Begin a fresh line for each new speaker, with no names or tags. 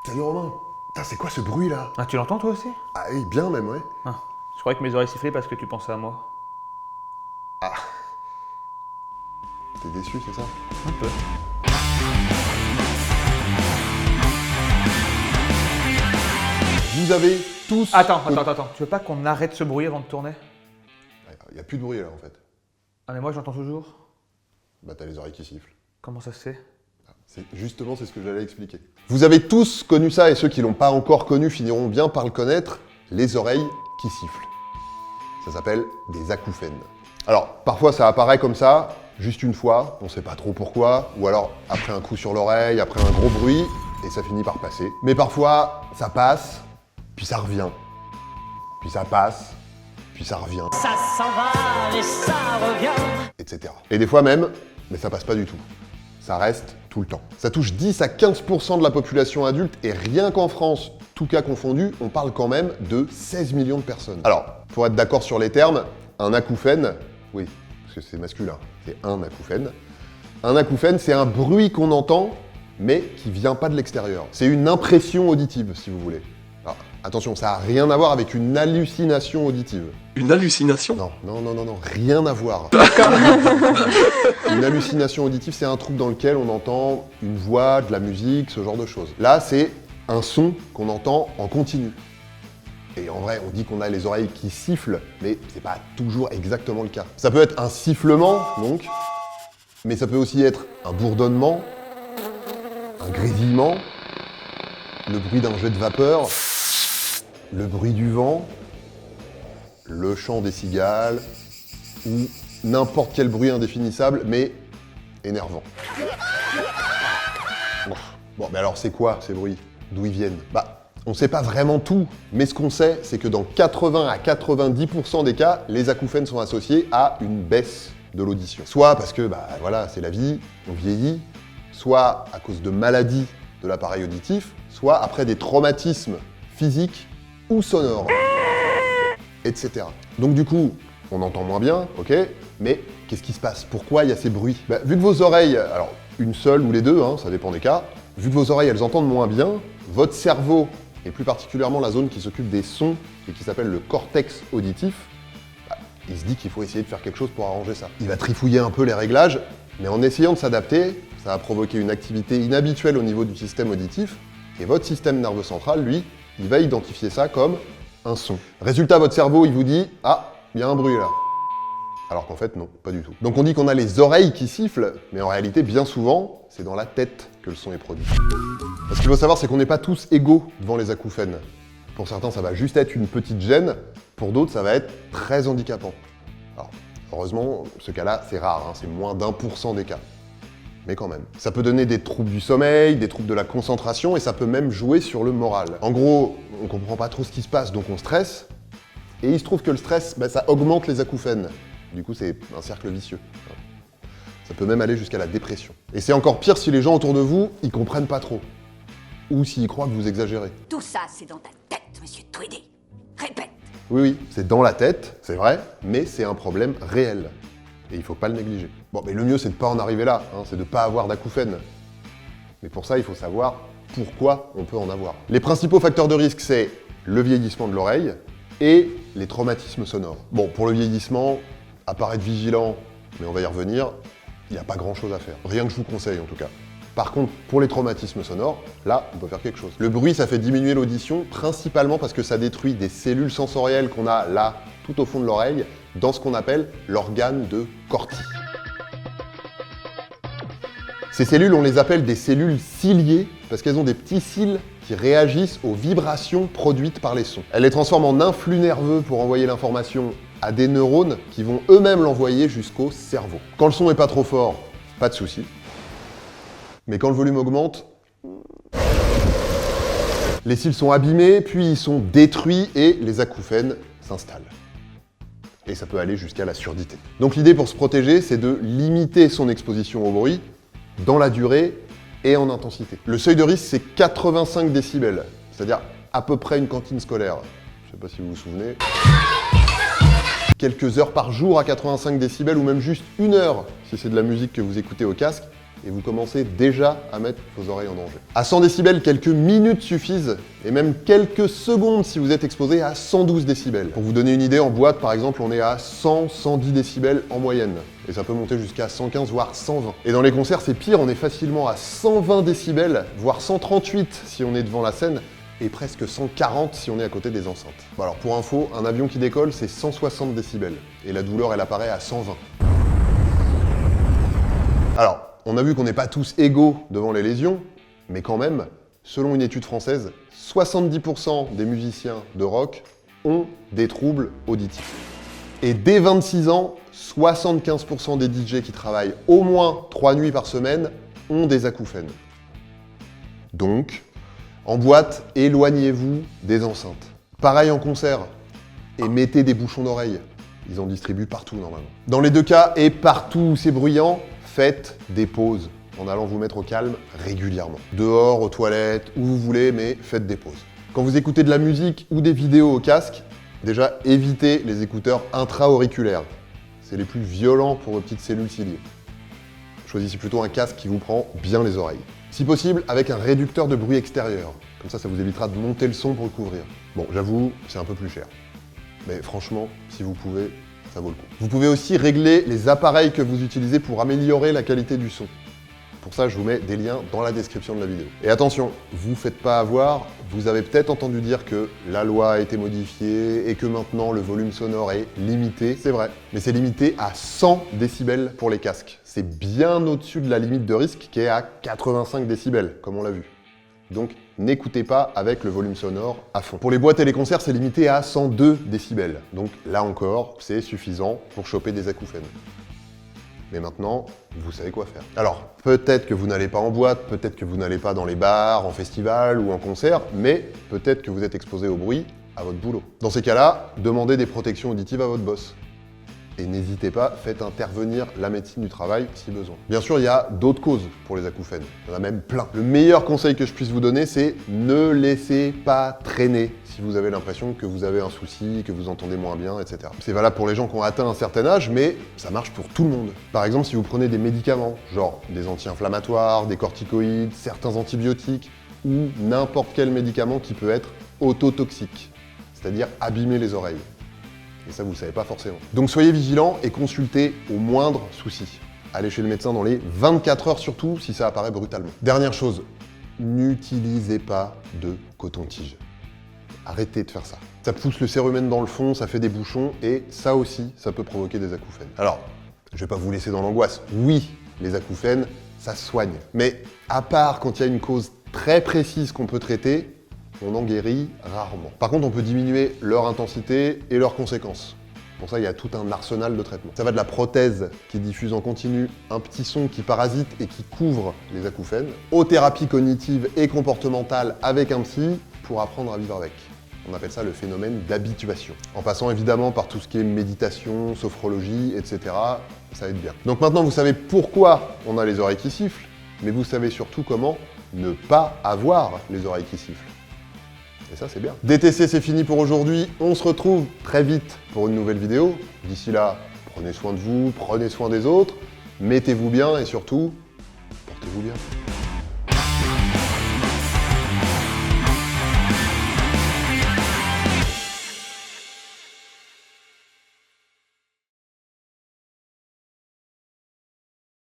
Salut Romain. Putain, c'est quoi ce bruit là?
Ah, tu l'entends toi aussi?
Ah oui, bien même, ouais.
Ah, je croyais que mes oreilles sifflaient parce que tu pensais à moi.
T'es déçu, c'est ça?
Un peu.
Vous avez tous...
Attends. Tu veux pas qu'on arrête ce bruit avant de tourner?
Il y a plus de bruit là en fait.
Ah mais moi j'entends toujours.
Bah t'as les oreilles qui sifflent.
Comment ça se fait?
Justement, c'est ce que j'allais expliquer. Vous avez tous connu ça, et ceux qui l'ont pas encore connu finiront bien par le connaître, les oreilles qui sifflent. Ça s'appelle des acouphènes. Alors, parfois ça apparaît comme ça, juste une fois, on sait pas trop pourquoi, ou alors après un coup sur l'oreille, après un gros bruit, et ça finit par passer. Mais parfois, ça passe, puis ça revient. Puis ça passe, puis ça revient.
Ça s'en va et ça revient.
Etc. Et des fois même, mais ça passe pas du tout. Ça reste tout le temps. Ça touche 10 à 15% de la population adulte, et rien qu'en France, tout cas confondu, on parle quand même de 16 millions de personnes. Alors, pour être d'accord sur les termes, un acouphène, oui, parce que c'est masculin, c'est un acouphène. Un acouphène, c'est un bruit qu'on entend, mais qui vient pas de l'extérieur. C'est une impression auditive, si vous voulez. Alors, attention, ça n'a rien à voir avec une hallucination auditive.
Une hallucination?
Non, rien à voir. Une hallucination auditive, c'est un trouble dans lequel on entend une voix, de la musique, ce genre de choses. Là, c'est un son qu'on entend en continu. Et en vrai, on dit qu'on a les oreilles qui sifflent, mais c'est pas toujours exactement le cas. Ça peut être un sifflement, donc, mais ça peut aussi être un bourdonnement, un grésillement, le bruit d'un jet de vapeur, le bruit du vent, le chant des cigales, ou n'importe quel bruit indéfinissable, mais énervant. Bon, mais alors c'est quoi ces bruits? D'où ils viennent? Bah, on sait pas vraiment tout, mais ce qu'on sait, c'est que dans 80 à 90% des cas, les acouphènes sont associés à une baisse de l'audition. Soit parce que, bah voilà, c'est la vie, on vieillit, soit à cause de maladies de l'appareil auditif, soit après des traumatismes physiques ou sonores, etc. Donc du coup, on entend moins bien, ok, mais qu'est-ce qui se passe? Pourquoi il y a ces bruits? Bah, vu que vos oreilles, alors une seule ou les deux, hein, ça dépend des cas, vu que vos oreilles elles entendent moins bien, votre cerveau, et plus particulièrement la zone qui s'occupe des sons et qui s'appelle le cortex auditif, bah, il se dit qu'il faut essayer de faire quelque chose pour arranger ça. Il va trifouiller un peu les réglages, mais en essayant de s'adapter, ça va provoquer une activité inhabituelle au niveau du système auditif, et votre système nerveux central, lui, il va identifier ça comme un son. Résultat, votre cerveau, il vous dit « Ah, il y a un bruit là ». Alors qu'en fait, non, pas du tout. Donc on dit qu'on a les oreilles qui sifflent, mais en réalité, bien souvent, c'est dans la tête que le son est produit. Ce qu'il faut savoir, c'est qu'on n'est pas tous égaux devant les acouphènes. Pour certains, ça va juste être une petite gêne, pour d'autres, ça va être très handicapant. Alors, heureusement, ce cas-là, c'est rare, hein, c'est moins d'1% des cas. Mais quand même. Ça peut donner des troubles du sommeil, des troubles de la concentration, et ça peut même jouer sur le moral. En gros, on comprend pas trop ce qui se passe, donc on stresse, et il se trouve que le stress, bah, ça augmente les acouphènes. Du coup, c'est un cercle vicieux. Ça peut même aller jusqu'à la dépression. Et c'est encore pire si les gens autour de vous, ils comprennent pas trop. Ou s'ils croient que vous exagérez.
Tout ça, c'est dans ta tête, monsieur Tweedy. Répète.
Oui, c'est dans la tête, c'est vrai, mais c'est un problème réel. Et il faut pas le négliger. Bon, mais le mieux, c'est de pas en arriver là, hein, c'est de pas avoir d'acouphènes. Mais pour ça, il faut savoir pourquoi on peut en avoir. Les principaux facteurs de risque, c'est le vieillissement de l'oreille et les traumatismes sonores. Bon, pour le vieillissement, à part être vigilant, mais on va y revenir, il n'y a pas grand-chose à faire. Rien que je vous conseille, en tout cas. Par contre, pour les traumatismes sonores, là, on peut faire quelque chose. Le bruit, ça fait diminuer l'audition, principalement parce que ça détruit des cellules sensorielles qu'on a là, tout au fond de l'oreille, dans ce qu'on appelle l'organe de Corti. Ces cellules, on les appelle des cellules ciliées, parce qu'elles ont des petits cils qui réagissent aux vibrations produites par les sons. Elles les transforment en influx nerveux pour envoyer l'information à des neurones qui vont eux-mêmes l'envoyer jusqu'au cerveau. Quand le son n'est pas trop fort, pas de souci. Mais quand le volume augmente, les cils sont abîmés, puis ils sont détruits et les acouphènes s'installent. Et ça peut aller jusqu'à la surdité. Donc l'idée pour se protéger, c'est de limiter son exposition au bruit dans la durée et en intensité. Le seuil de risque, c'est 85 décibels, c'est-à-dire à peu près une cantine scolaire. Je sais pas si vous vous souvenez. Quelques heures par jour à 85 décibels ou même juste une heure si c'est de la musique que vous écoutez au casque, et vous commencez déjà à mettre vos oreilles en danger. À 100 décibels, quelques minutes suffisent, et même quelques secondes si vous êtes exposé à 112 décibels. Pour vous donner une idée, en boîte par exemple, on est à 100-110 décibels en moyenne, et ça peut monter jusqu'à 115 voire 120. Et dans les concerts, c'est pire, on est facilement à 120 décibels, voire 138 si on est devant la scène, et presque 140 si on est à côté des enceintes. Bon alors pour info, un avion qui décolle, c'est 160 décibels, et la douleur, elle apparaît à 120. Alors, on a vu qu'on n'est pas tous égaux devant les lésions, mais quand même, selon une étude française, 70% des musiciens de rock ont des troubles auditifs. Et dès 26 ans, 75% des DJ qui travaillent au moins 3 nuits par semaine ont des acouphènes. Donc, en boîte, éloignez-vous des enceintes. Pareil en concert, et mettez des bouchons d'oreille. Ils en distribuent partout normalement. Dans les deux cas, et partout où c'est bruyant, faites des pauses en allant vous mettre au calme régulièrement. Dehors, aux toilettes, où vous voulez, mais faites des pauses. Quand vous écoutez de la musique ou des vidéos au casque, déjà évitez les écouteurs intra-auriculaires. C'est les plus violents pour vos petites cellules ciliées. Choisissez plutôt un casque qui vous prend bien les oreilles. Si possible, avec un réducteur de bruit extérieur. Comme ça vous évitera de monter le son pour le couvrir. Bon, j'avoue, c'est un peu plus cher. Mais franchement, si vous pouvez, ça vaut le coup. Vous pouvez aussi régler les appareils que vous utilisez pour améliorer la qualité du son. Pour ça, je vous mets des liens dans la description de la vidéo. Et attention, vous faites pas avoir, vous avez peut-être entendu dire que la loi a été modifiée et que maintenant le volume sonore est limité. C'est vrai, mais c'est limité à 100 décibels pour les casques. C'est bien au-dessus de la limite de risque qui est à 85 décibels, comme on l'a vu. Donc, n'écoutez pas avec le volume sonore à fond. Pour les boîtes et les concerts, c'est limité à 102 décibels. Donc là encore, c'est suffisant pour choper des acouphènes. Mais maintenant, vous savez quoi faire. Alors, peut-être que vous n'allez pas en boîte, peut-être que vous n'allez pas dans les bars, en festival ou en concert, mais peut-être que vous êtes exposé au bruit à votre boulot. Dans ces cas-là, demandez des protections auditives à votre boss. Et n'hésitez pas, faites intervenir la médecine du travail si besoin. Bien sûr, il y a d'autres causes pour les acouphènes. Il y en a même plein. Le meilleur conseil que je puisse vous donner, c'est ne laissez pas traîner si vous avez l'impression que vous avez un souci, que vous entendez moins bien, etc. C'est valable pour les gens qui ont atteint un certain âge, mais ça marche pour tout le monde. Par exemple, si vous prenez des médicaments, genre des anti-inflammatoires, des corticoïdes, certains antibiotiques, ou n'importe quel médicament qui peut être ototoxique, c'est-à-dire abîmer les oreilles. Et ça, vous ne le savez pas forcément. Donc soyez vigilants et consultez au moindre souci. Allez chez le médecin dans les 24 heures surtout si ça apparaît brutalement. Dernière chose, n'utilisez pas de coton-tige. Arrêtez de faire ça. Ça pousse le cérumen dans le fond, ça fait des bouchons et ça aussi, ça peut provoquer des acouphènes. Alors, je vais pas vous laisser dans l'angoisse. Oui, les acouphènes, ça se soigne. Mais à part quand il y a une cause très précise qu'on peut traiter, on en guérit rarement. Par contre, on peut diminuer leur intensité et leurs conséquences. Pour ça, il y a tout un arsenal de traitements. Ça va de la prothèse qui diffuse en continu un petit son qui parasite et qui couvre les acouphènes, aux thérapies cognitives et comportementales avec un psy pour apprendre à vivre avec. On appelle ça le phénomène d'habituation. En passant évidemment par tout ce qui est méditation, sophrologie, etc. Ça aide bien. Donc maintenant, vous savez pourquoi on a les oreilles qui sifflent, mais vous savez surtout comment ne pas avoir les oreilles qui sifflent. Et ça, c'est bien. DTC, c'est fini pour aujourd'hui. On se retrouve très vite pour une nouvelle vidéo. D'ici là, prenez soin de vous, prenez soin des autres, mettez-vous bien et surtout, portez-vous bien.